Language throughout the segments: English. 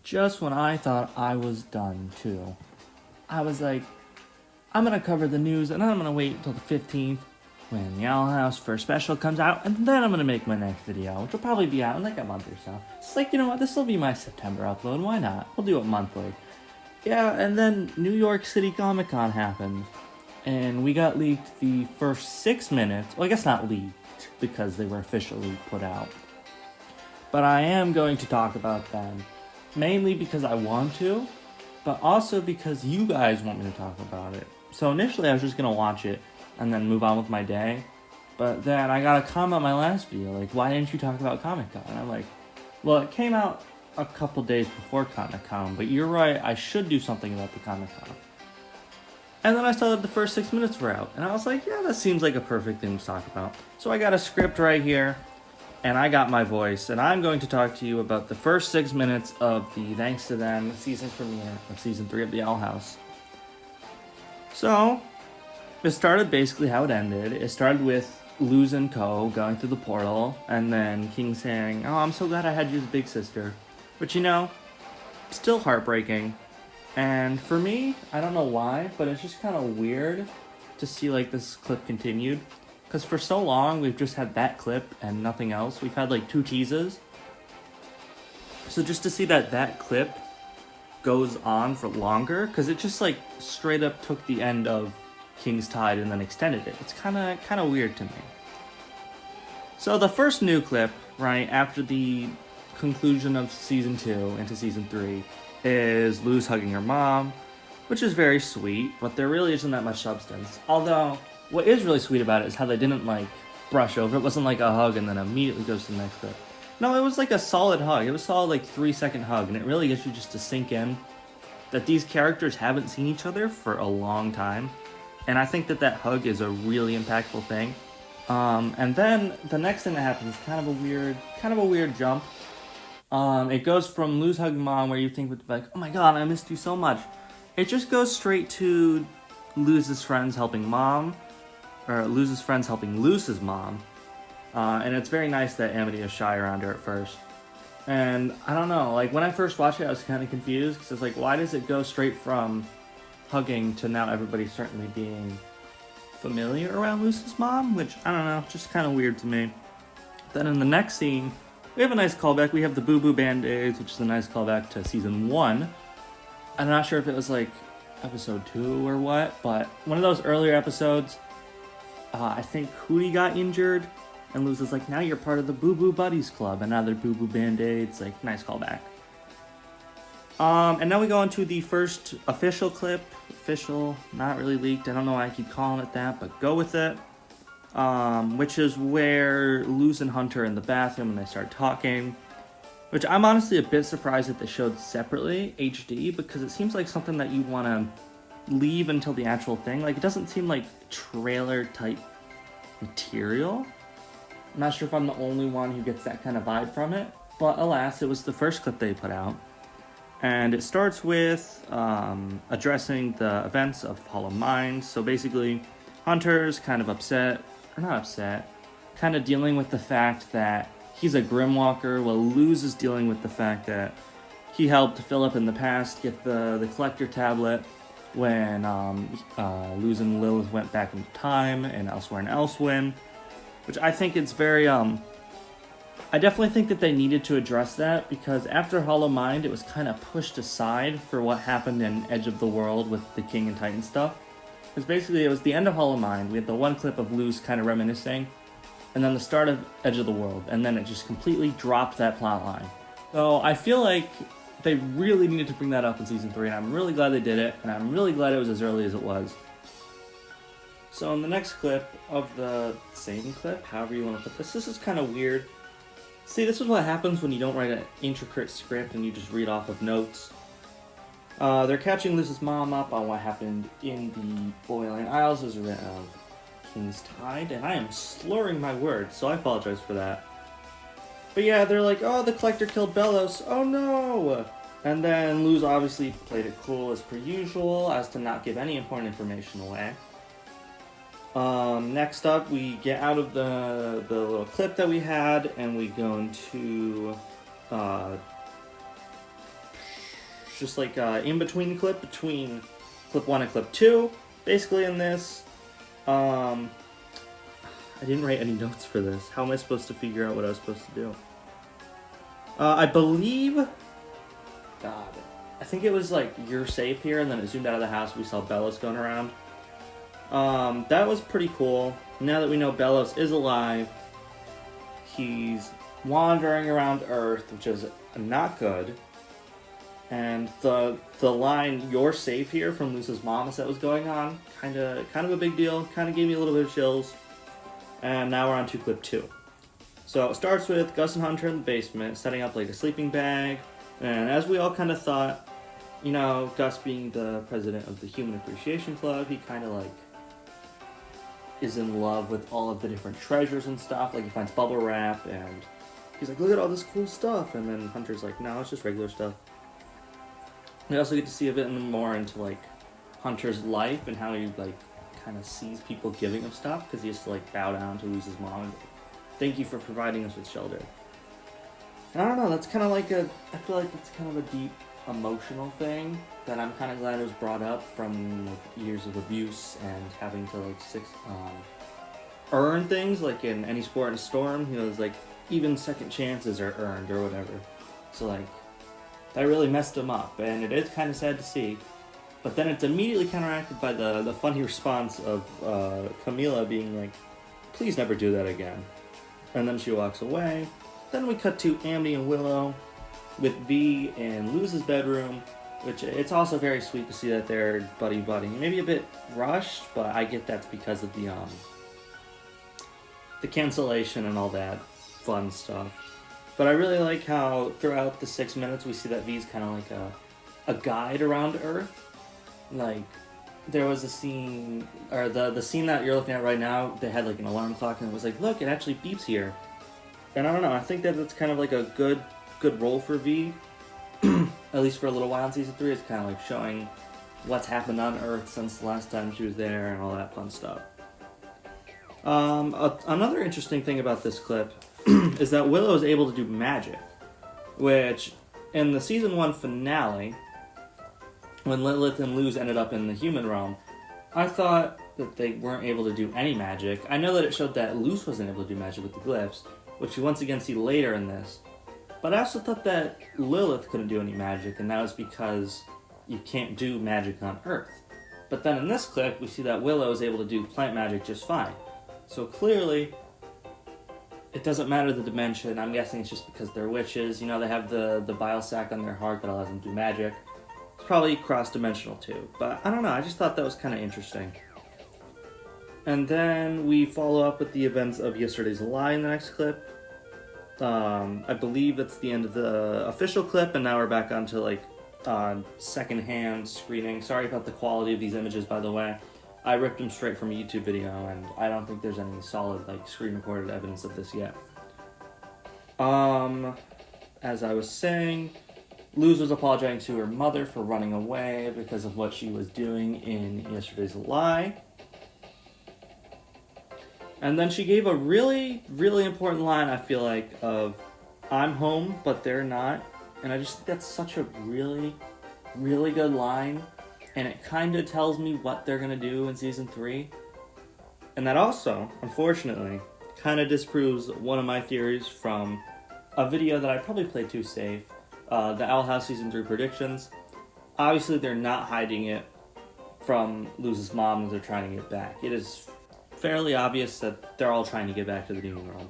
just when I thought I was done too. I was like, I'm gonna cover the news and I'm gonna wait until the 15th when the Owl House first special comes out, and then I'm gonna make my next video, which will probably be out in like a month or so. It's like, you know what, this will be my September upload, why not? We'll do it monthly. Yeah, and then New York City Comic Con happened, and we got leaked the first 6 minutes. Well, I guess not leaked, because they were officially put out. But I am going to talk about them, mainly because I want to, but also because you guys want me to talk about it. So initially I was just going to watch it and then move on with my day, but then I got a comment on my last video, like, why didn't you talk about Comic-Con? And I'm like, well, it came out a couple days before Comic-Con, but you're right, I should do something about the Comic-Con. And then I saw that the first 6 minutes were out, and I was like, yeah, that seems like a perfect thing to talk about. So I got a script right here, and I got my voice, and I'm going to talk to you about the first 6 minutes of the Thanks to Them season premiere of Season 3 of The Owl House. So, it started basically how it ended. It started with Luz and Co. going through the portal, and then King saying, oh, I'm so glad I had you as a big sister. Which, you know, still heartbreaking. And for me, I don't know why, but it's just kind of weird to see, like, this clip continued. Because for so long, we've just had that clip and nothing else. We've had, like, 2 teases. So just to see that clip goes on for longer, because it just, like, straight up took the end of King's Tide and then extended it. It's kind of weird to me. So the first new clip, right, after the conclusion of Season 2 into Season 3, is Luz hugging her mom, which is very sweet, but there really isn't that much substance. Although, what is really sweet about it is how they didn't, like, brush over. It wasn't like a hug and then immediately goes to the next clip. No, it was like a solid hug. It was a solid, like, 3-second hug, and it really gets you just to sink in that these characters haven't seen each other for a long time. And I think that hug is a really impactful thing. And then the next thing that happens is kind of a weird jump. It goes from Luz hugging mom, where you think would be like, oh my god, I missed you so much. It just goes straight to Luz's friends helping mom, or Luz's friends helping Luz's mom. And it's very nice that Amity is shy around her at first. And I don't know, like, when I first watched it, I was kind of confused, because it's like, why does it go straight from hugging to now everybody certainly being familiar around Luz's mom? Which, I don't know, just kind of weird to me. Then in the next scene, we have a nice callback. We have the Boo Boo Band-Aids, which is a nice callback to Season 1. I'm not sure if it was, like, Episode 2 or what, but one of those earlier episodes, I think Hootie got injured, and Luz was like, now you're part of the Boo Boo Buddies Club, and now they're Boo Boo Band-Aids. Like, nice callback. And now we go into the first official clip. Official, not really leaked. I don't know why I keep calling it that, but go with it. Which is where Luz and Hunter are in the bathroom and they start talking. Which I'm honestly a bit surprised that they showed separately, HD, because it seems like something that you want to leave until the actual thing. Like, it doesn't seem like trailer-type material. I'm not sure if I'm the only one who gets that kind of vibe from it. But alas, it was the first clip they put out. And it starts with addressing the events of Hollow Mind. So basically, Hunter's kind of upset, or not upset, kind of dealing with the fact that he's a Grimwalker, while Luz is dealing with the fact that he helped Philip in the past get the Collector Tablet when Luz and Lilith went back into time and elsewhere in Elsewin. Which I think it's very, I definitely think that they needed to address that, because after Hollow Mind, it was kind of pushed aside for what happened in Edge of the World with the King and Titan stuff. Because basically, it was the end of Hollow Mind. We had the one clip of Luz kind of reminiscing, and then the start of Edge of the World, and then it just completely dropped that plot line. So I feel like they really needed to bring that up in Season 3, and I'm really glad they did it, and I'm really glad it was as early as it was. So in the next clip of the same clip, however you want to put this is kind of weird. See, this is what happens when you don't write an intricate script and you just read off of notes. They're catching Luz's mom up on what happened in the Boiling Isles as a result of King's Tide, and I am slurring my words, so I apologize for that. But yeah, they're like, oh, the Collector killed Belos, oh no! And then Luz obviously played it cool as per usual, as to not give any important information away. Next up, we get out of the little clip that we had, and we go into just like in-between clip between clip 1 and clip 2. Basically in this, I didn't write any notes for this. How am I supposed to figure out what I was supposed to do? I believe, God, I think it was like, you're safe here, and then it zoomed out of the house, we saw Bellos going around. That was pretty cool. Now that we know Bellos is alive, he's wandering around Earth, which is not good. And the line "You're safe here" from Luz's mom as that was going on, kind of a big deal. Kind of gave me a little bit of chills. And now we're on to clip 2. So it starts with Gus and Hunter in the basement, setting up like a sleeping bag. And as we all kind of thought, you know, Gus being the president of the Human Appreciation Club, he kind of like is in love with all of the different treasures and stuff. Like he finds bubble wrap and he's like, look at all this cool stuff. And then Hunter's like, no, it's just regular stuff. We also get to see a bit more into like Hunter's life and how he like kind of sees people giving him stuff because he has to like bow down to Luz's mom and thank you for providing us with shelter. And I don't know, that's kind of like I feel like it's kind of a deep emotional thing that I'm kind of glad it was brought up from like years of abuse and having to like earn things like in any sport in a storm. You know, it's like even second chances are earned or whatever. So like that really messed him up, and it is kind of sad to see. But then it's immediately counteracted by the funny response of Camila being like, please never do that again. And then she walks away. Then we cut to Amity and Willow with V in Luz's bedroom, which it's also very sweet to see that they're buddy-buddy. Maybe a bit rushed, but I get that's because of the cancellation and all that fun stuff. But I really like how throughout the 6 minutes we see that V's kind of like a guide around Earth. Like, there was a scene, or the scene that you're looking at right now, they had like an alarm clock and it was like, look, it actually beeps here. And I don't know, I think that that's kind of like a good role for V, at least for a little while in Season 3. It's kind of like showing what's happened on Earth since the last time she was there and all that fun stuff. Another interesting thing about this clip is that Willow is able to do magic, which in the Season 1 finale, when Lilith and Luz ended up in the human realm, I thought that they weren't able to do any magic. I know that it showed that Luz wasn't able to do magic with the glyphs, which you once again see later in this. But I also thought that Lilith couldn't do any magic, and that was because you can't do magic on Earth. But then in this clip, we see that Willow is able to do plant magic just fine. So clearly, it doesn't matter the dimension. I'm guessing it's just because they're witches. You know, they have the bile sac on their heart that allows them to do magic. It's probably cross-dimensional too. But I don't know, I just thought that was kind of interesting. And then we follow up with the events of yesterday's lie in the next clip. I believe that's the end of the official clip, and now we're back onto like second-hand screening. Sorry about the quality of these images, by the way. I ripped them straight from a YouTube video, and I don't think there's any solid like screen-recorded evidence of this yet. As I was saying, Luz was apologizing to her mother for running away because of what she was doing in yesterday's lie. And then she gave a really, really important line, I feel like, of, I'm home, but they're not. And I just think that's such a really, really good line. And it kind of tells me what they're going to do in Season 3. And that also, unfortunately, kind of disproves one of my theories from a video that I probably played too safe. The Owl House Season 3 predictions. Obviously, they're not hiding it from Luz's mom as they're trying to get back. It is fairly obvious that they're all trying to get back to the demon realm.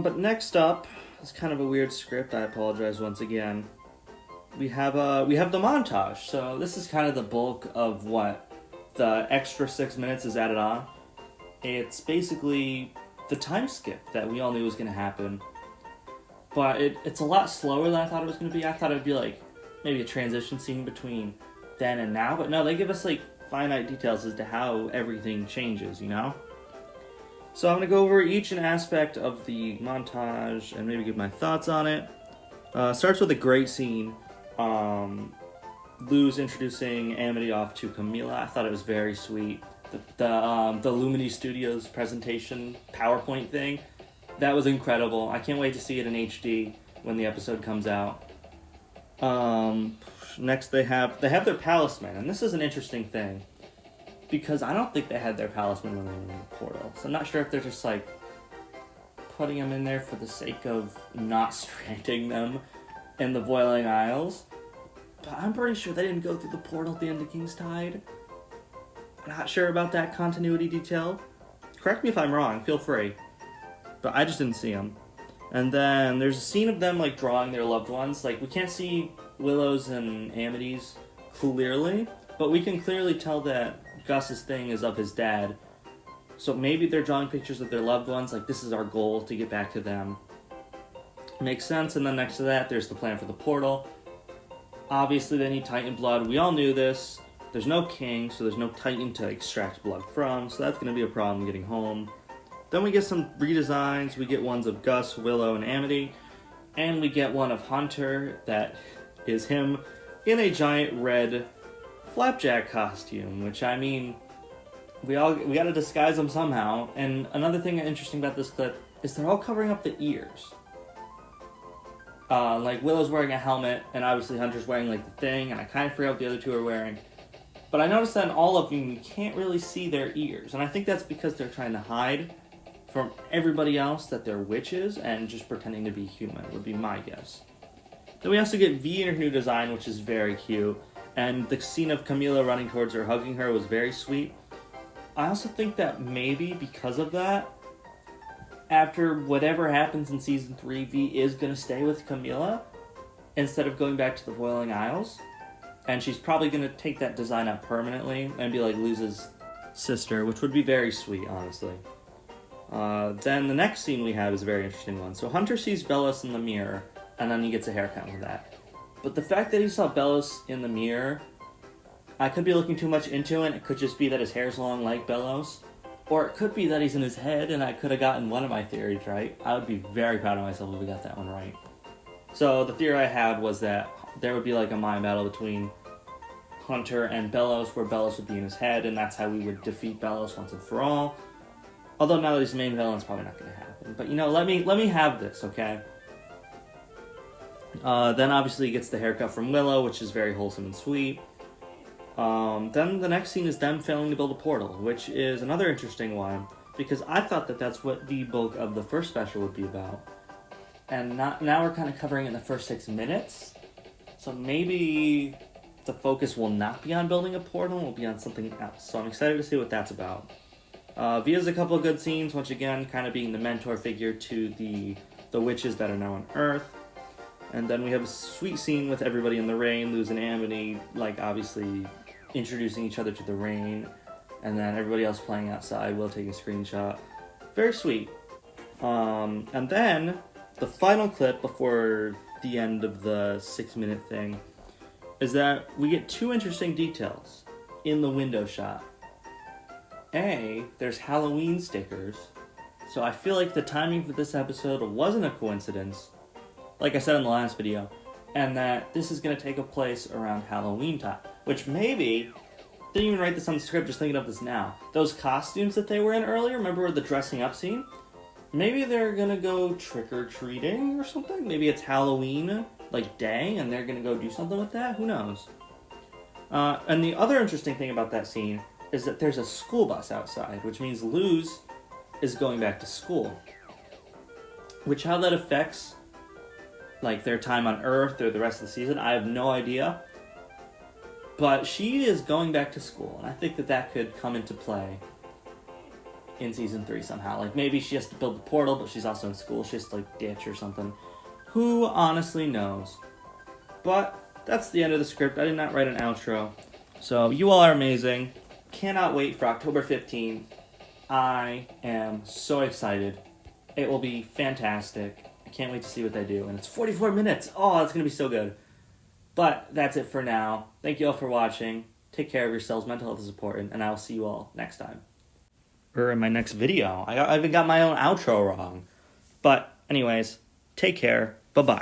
But next up, it's kind of a weird script. I apologize once again. We have the montage. So this is kind of the bulk of what the extra 6 minutes is added on. It's basically the time skip that we all knew was going to happen. But it's a lot slower than I thought it was going to be. I thought it would be like maybe a transition scene between then and now. But no, they give us like finite details as to how everything changes, you know? So I'm going to go over each an aspect of the montage and maybe give my thoughts on it. Starts with a great scene. Luz introducing Amity off to Camila. I thought it was very sweet. The Lumity Studios presentation PowerPoint thing, that was incredible. I can't wait to see it in HD when the episode comes out. Next they have their palisman, and this is an interesting thing because I don't think they had their palisman when they were in the portal. So I'm not sure if they're just like putting them in there for the sake of not stranding them in the Boiling Isles. But I'm pretty sure they didn't go through the portal at the end of King's Tide. Not sure about that continuity detail. Correct me if I'm wrong, feel free. But I just didn't see them. And then there's a scene of them like drawing their loved ones. Like we can't see Willow's and Amity's clearly, but we can clearly tell that Gus's thing is of his dad. So maybe they're drawing pictures of their loved ones, like this is our goal to get back to them. Makes sense. And then next to that, there's the plan for the portal. Obviously they need Titan blood. We all knew this. There's no king, so there's no Titan to extract blood from, so that's going to be a problem getting home. Then we get some redesigns. We get ones of Gus, Willow, and Amity. And we get one of Hunter that is him in a giant red flapjack costume, which, I mean, we got to disguise him somehow. And another thing interesting about this clip is they're all covering up the ears. Like, Willow's wearing a helmet, and obviously Hunter's wearing, like, the thing, and I kind of forgot what the other two are wearing. But I noticed that in all of them, you can't really see their ears. And I think that's because they're trying to hide from everybody else that they're witches and just pretending to be human, would be my guess. Then we also get V in her new design, which is very cute. And the scene of Camila running towards her, hugging her, was very sweet. I also think that maybe because of that, after whatever happens in Season 3, V is going to stay with Camila instead of going back to the Boiling Isles. And she's probably going to take that design up permanently and be like Luz's sister, which would be very sweet, honestly. Then the next scene we have is a very interesting one. So Hunter sees Bellos in the mirror, and then he gets a haircut with that. But the fact that he saw Bellos in the mirror, I could be looking too much into it. It could just be that his hair's long like Bellos. Or it could be that he's in his head, and I could have gotten one of my theories right. I would be very proud of myself if we got that one right. So the theory I had was that there would be like a mind battle between Hunter and Bellos, where Bellos would be in his head, and that's how we would defeat Bellos once and for all. Although now that he's the main villain, it's probably not going to happen. But, you know, let me have this, okay? Then, obviously, he gets the haircut from Willow, which is very wholesome and sweet. Then the next scene is them failing to build a portal, which is another interesting one, because I thought that that's what the bulk of the first special would be about. And now we're kind of covering it in the first 6 minutes. So maybe the focus will not be on building a portal, it will be on something else. So I'm excited to see what that's about. V has a couple of good scenes, once again, kind of being the mentor figure to the witches that are now on Earth. And then we have a sweet scene with everybody in the rain, Luz and Amity, like, obviously introducing each other to the rain. And then everybody else playing outside, Will taking a screenshot. Very sweet. And then, the final clip before the end of the 6-minute thing is that we get two interesting details in the window shot. A, there's Halloween stickers, so I feel like the timing for this episode wasn't a coincidence, like I said in the last video, and that this is going to take a place around Halloween time, which maybe, didn't even write this on the script, just thinking of this now, those costumes that they were in earlier, remember the dressing up scene? Maybe they're going to go trick-or-treating or something? Maybe it's Halloween, like, day, and they're going to go do something with that? Who knows? And the other interesting thing about that scene is that there's a school bus outside, which means Luz is going back to school. Which, how that affects, like, their time on Earth or the rest of the season, I have no idea. But she is going back to school, and I think that that could come into play in Season 3 somehow. Like, maybe she has to build the portal, but she's also in school. She has to, like, ditch or something. Who honestly knows? But that's the end of the script. I did not write an outro. So, you all are amazing. Cannot wait for October 15th. I am so excited. It will be fantastic. I can't wait to see what they do. And it's 44 minutes. Oh, that's going to be so good. But that's it for now. Thank you all for watching. Take care of yourselves. Mental health is important. And I will see you all next time. Or in my next video. I even got my own outro wrong. But anyways, take care. Bye-bye.